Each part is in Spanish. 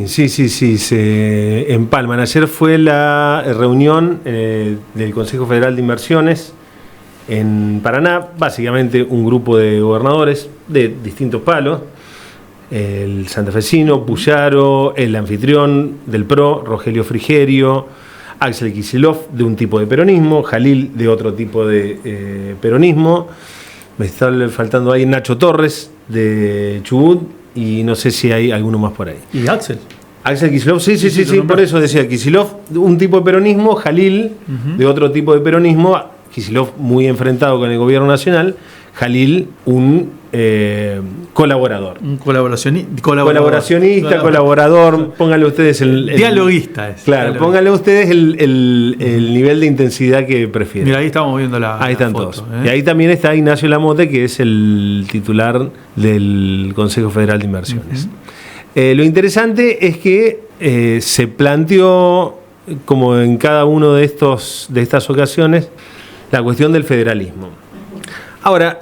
Sí, se empalman. Ayer fue la reunión del Consejo Federal de Inversiones en Paraná, básicamente un grupo de gobernadores de distintos palos, el santafesino, Puyaro, el anfitrión del PRO, Rogelio Frigerio, Axel Kicillof, de un tipo de peronismo, Jalil, de otro tipo de peronismo, me está faltando ahí Nacho Torres, de Chubut, y no sé si hay alguno más por ahí. ¿Y Axel? Axel Kicillof, sí, por eso decía Kicillof, un tipo de peronismo, Jalil, de otro tipo de peronismo, Kicillof muy enfrentado con el gobierno nacional, Jalil un colaborador. Un colaboracionista, claro. Colaborador, pónganle ustedes el dialoguista es. Claro, dialoguista. Pónganle ustedes el nivel de intensidad que prefieren. Mira, ahí estamos viendo ahí están foto, todos. Y ahí también está Ignacio Lamote, que es el titular del Consejo Federal de Inversiones. Lo interesante es que se planteó, como en cada uno de estas ocasiones, la cuestión del federalismo. Ahora,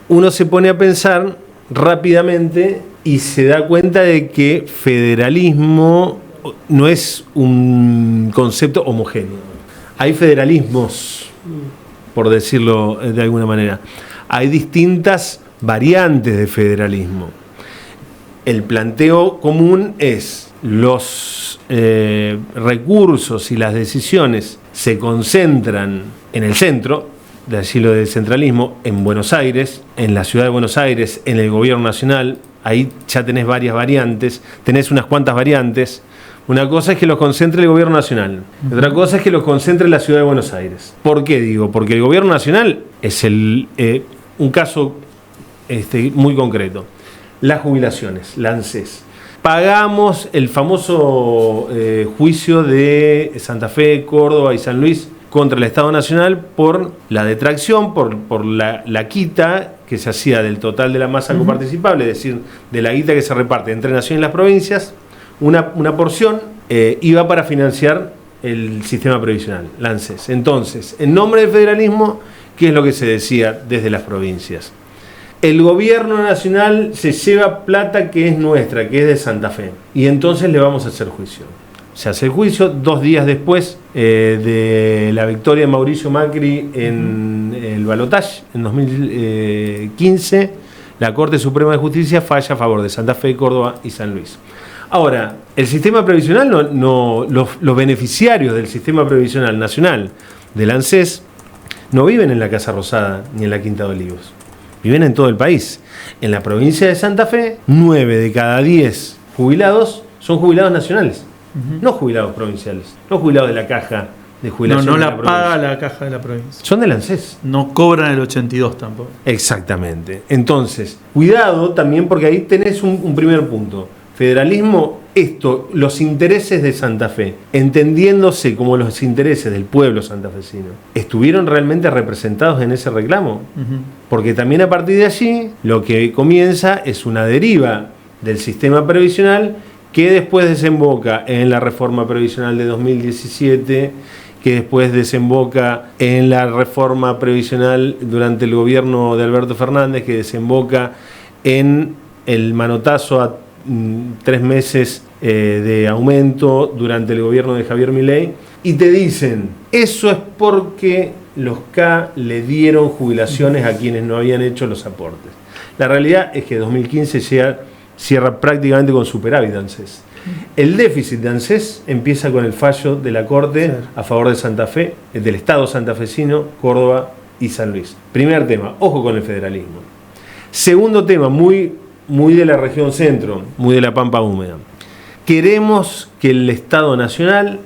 uno se pone a pensar rápidamente y se da cuenta de que federalismo no es un concepto homogéneo. Hay federalismos, por decirlo de alguna manera. Hay distintas variantes de federalismo. El planteo común es los recursos y las decisiones se concentran en el centro, de allí lo del centralismo, en Buenos Aires, en la ciudad de Buenos Aires, en el gobierno nacional. Ahí ya tenés varias variantes, tenés unas cuantas variantes. Una cosa es que los concentre el gobierno nacional, otra cosa es que los concentre la ciudad de Buenos Aires. ¿Por qué digo? Porque el gobierno nacional es un caso muy concreto. Las jubilaciones, la ANSES. Pagamos el famoso juicio de Santa Fe, Córdoba y San Luis contra el Estado Nacional por la detracción, por la quita que se hacía del total de la masa coparticipable, es decir, de la guita que se reparte entre naciones y las provincias, una porción iba para financiar el sistema previsional, la ANSES. Entonces, en nombre del federalismo, ¿qué es lo que se decía desde las provincias? El gobierno nacional se lleva plata que es nuestra, que es de Santa Fe, y entonces le vamos a hacer juicio. Se hace el juicio 2 días después de la victoria de Mauricio Macri en el balotaje en 2015. La Corte Suprema de Justicia falla a favor de Santa Fe, Córdoba y San Luis. Ahora, el sistema previsional, los beneficiarios del sistema previsional nacional del ANSES no viven en la Casa Rosada ni en la Quinta de Olivos. Viven en todo el país. En la provincia de Santa Fe, 9 de cada 10 jubilados son jubilados nacionales. No jubilados provinciales, no jubilados de la caja de jubilación. No la paga la caja de la provincia. Son del ANSES. No cobran el 82 tampoco. Exactamente. Entonces, cuidado también porque ahí tenés un primer punto. Federalismo, los intereses de Santa Fe, entendiéndose como los intereses del pueblo santafesino, ¿estuvieron realmente representados en ese reclamo? Porque también a partir de allí, lo que comienza es una deriva del sistema previsional que después desemboca en la reforma previsional de 2017, que después desemboca en la reforma previsional durante el gobierno de Alberto Fernández, que desemboca en el manotazo a 3 meses de aumento durante el gobierno de Javier Milei, y te dicen, eso es porque los K le dieron jubilaciones a quienes no habían hecho los aportes. La realidad es que 2015 cierra prácticamente con superávit de ANSES. El déficit de ANSES empieza con el fallo de la Corte a favor de Santa Fe, del Estado santafesino, Córdoba y San Luis. Primer tema, ojo con el federalismo. Segundo tema, muy de la región centro, muy de la Pampa húmeda. Queremos que el Estado Nacional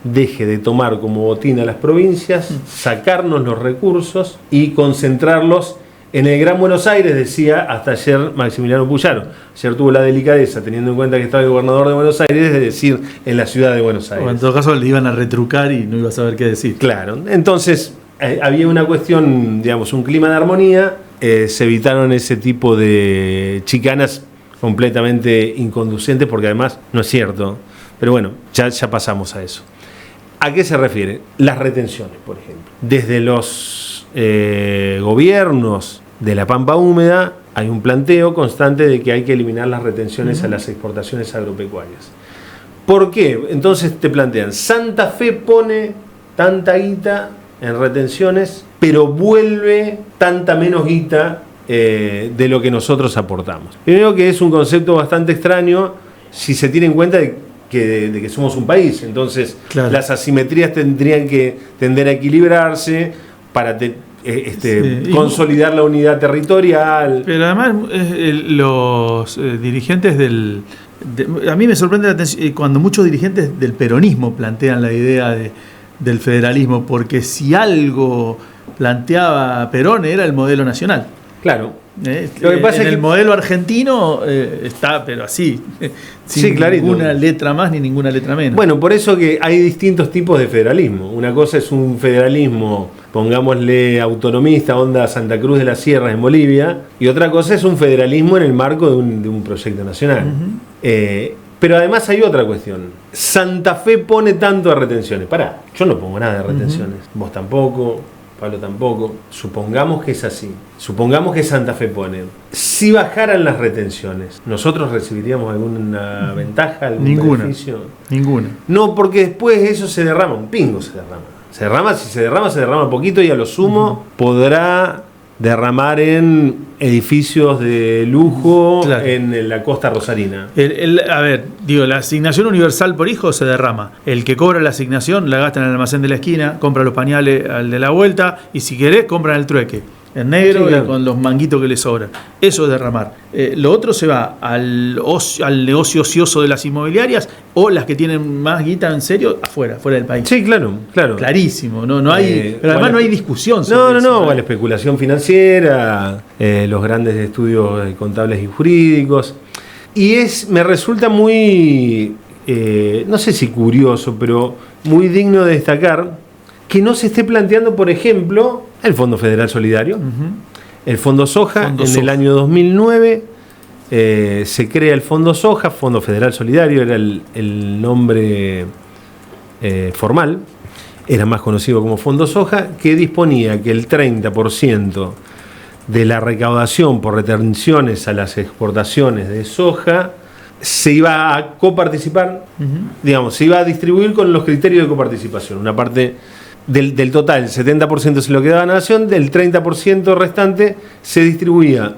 deje de tomar como botín a las provincias, sacarnos los recursos y concentrarlos en el Gran Buenos Aires, decía hasta ayer Maximiliano Puyaro. Ayer tuvo la delicadeza, teniendo en cuenta que estaba el gobernador de Buenos Aires, de decir en la ciudad de Buenos Aires. O en todo caso le iban a retrucar y no iba a saber qué decir. Claro, entonces había una cuestión, digamos, un clima de armonía, se evitaron ese tipo de chicanas completamente inconducentes, porque además no es cierto. Pero bueno, ya pasamos a eso. ¿A qué se refiere? Las retenciones, por ejemplo. Desde los gobiernos de la Pampa húmeda hay un planteo constante de que hay que eliminar las retenciones a las exportaciones agropecuarias. ¿Por qué? Entonces te plantean, Santa Fe pone tanta guita en retenciones, pero vuelve tanta menos guita de lo que nosotros aportamos. Primero que es un concepto bastante extraño si se tiene en cuenta de que somos un país. Entonces, claro, las asimetrías tendrían que tender a equilibrarse para consolidar la unidad territorial. Pero además los dirigentes a mí me sorprende cuando muchos dirigentes del peronismo plantean la idea del federalismo, porque si algo planteaba Perón era el modelo nacional. Claro. Lo que pasa es que el modelo argentino está, pero así, sin ninguna letra más ni ninguna letra menos. Bueno, por eso que hay distintos tipos de federalismo. Una cosa es un federalismo, pongámosle autonomista, onda Santa Cruz de las Sierras en Bolivia, y otra cosa es un federalismo en el marco de un proyecto nacional. Pero además hay otra cuestión. Santa Fe pone tanto de retenciones. Pará, yo no pongo nada de retenciones. Vos tampoco, Pablo tampoco. Supongamos que es así. Supongamos que Santa Fe pone. Si bajaran las retenciones, ¿nosotros recibiríamos alguna ventaja, algún beneficio? Ninguna. No, porque después eso se derrama, un pingo se derrama. Si se derrama poquito y a lo sumo podrá derramar en edificios de lujo, claro, en la costa rosarina. A ver, la asignación universal por hijo se derrama. El que cobra la asignación la gasta en el almacén de la esquina, compra los pañales al de la vuelta y si querés compran el trueque. En negro, sí, claro, y con los manguitos que le sobran. Eso es derramar. Lo otro se va al negocio ocioso de las inmobiliarias o las que tienen más guita en serio, fuera del país. Sí, claro. Clarísimo. No hay, pero además no hay discusión sobre eso. No, la especulación financiera, los grandes estudios contables y jurídicos. Y me resulta muy, no sé si curioso, pero muy digno de destacar que no se esté planteando, por ejemplo, el Fondo Federal Solidario, el Fondo Soja. El año 2009 se crea el Fondo Soja, Fondo Federal Solidario era el nombre formal, era más conocido como Fondo Soja, que disponía que el 30% de la recaudación por retenciones a las exportaciones de soja se iba a coparticipar, se iba a distribuir con los criterios de coparticipación. Una parte del total, el 70% se lo quedaba a la nación, del 30% restante se distribuía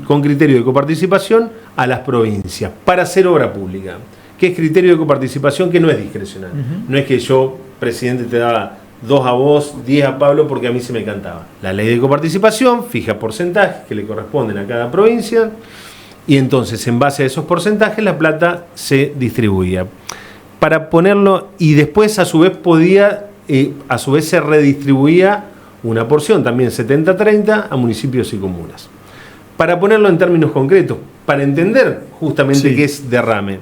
con criterio de coparticipación a las provincias para hacer obra pública. ¿Qué es criterio de coparticipación? Que no es discrecional. No es que yo, presidente, te daba 2 a vos, 10 a Pablo porque a mí se me cantaba. La ley de coparticipación fija porcentajes que le corresponden a cada provincia y entonces en base a esos porcentajes la plata se distribuía. Para ponerlo, y después a su vez se redistribuía una porción, también 70-30, a municipios y comunas. Para ponerlo en términos concretos, para entender justamente qué es derrame,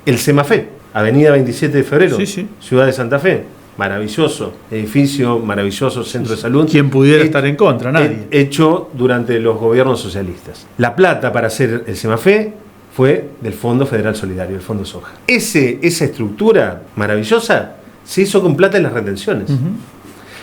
el SEMAFE, Avenida 27 de Febrero, Ciudad de Santa Fe, maravilloso edificio, maravilloso centro de salud. ¿Quién pudiera estar en contra? Nadie. Hecho durante los gobiernos socialistas. La plata para hacer el SEMAFE fue del Fondo Federal Solidario, el Fondo Soja. Esa estructura maravillosa se hizo con plata en las retenciones.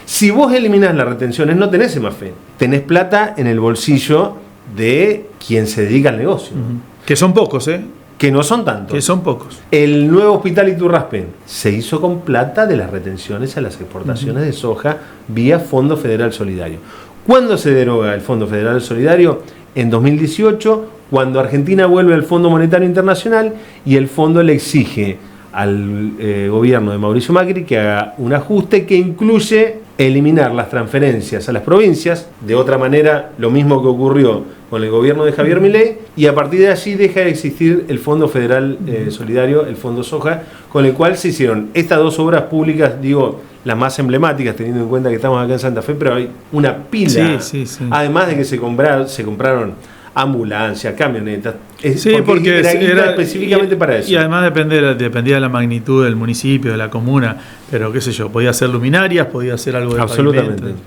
Si vos eliminás las retenciones, no tenés SEMAFE. Tenés plata en el bolsillo de quien se dedica al negocio. Que son pocos, Que no son tantos. Que son pocos. El nuevo hospital Iturraspe se hizo con plata de las retenciones a las exportaciones de soja vía Fondo Federal Solidario. ¿Cuándo se deroga el Fondo Federal Solidario? En 2018, cuando Argentina vuelve al Fondo Monetario Internacional y el fondo le exige al gobierno de Mauricio Macri que haga un ajuste que incluye eliminar las transferencias a las provincias, de otra manera lo mismo que ocurrió con el gobierno de Javier Milei, y a partir de allí deja de existir el Fondo Federal Solidario, el Fondo Soja, con el cual se hicieron estas 2 obras públicas, las más emblemáticas, teniendo en cuenta que estamos acá en Santa Fe, pero hay una pila, además de que se compraron ambulancias, camionetas, porque era específicamente para eso. Y además dependía de la magnitud del municipio, de la comuna, pero qué sé yo, podía ser luminarias, podía ser algo de absolutamente. Pavimento.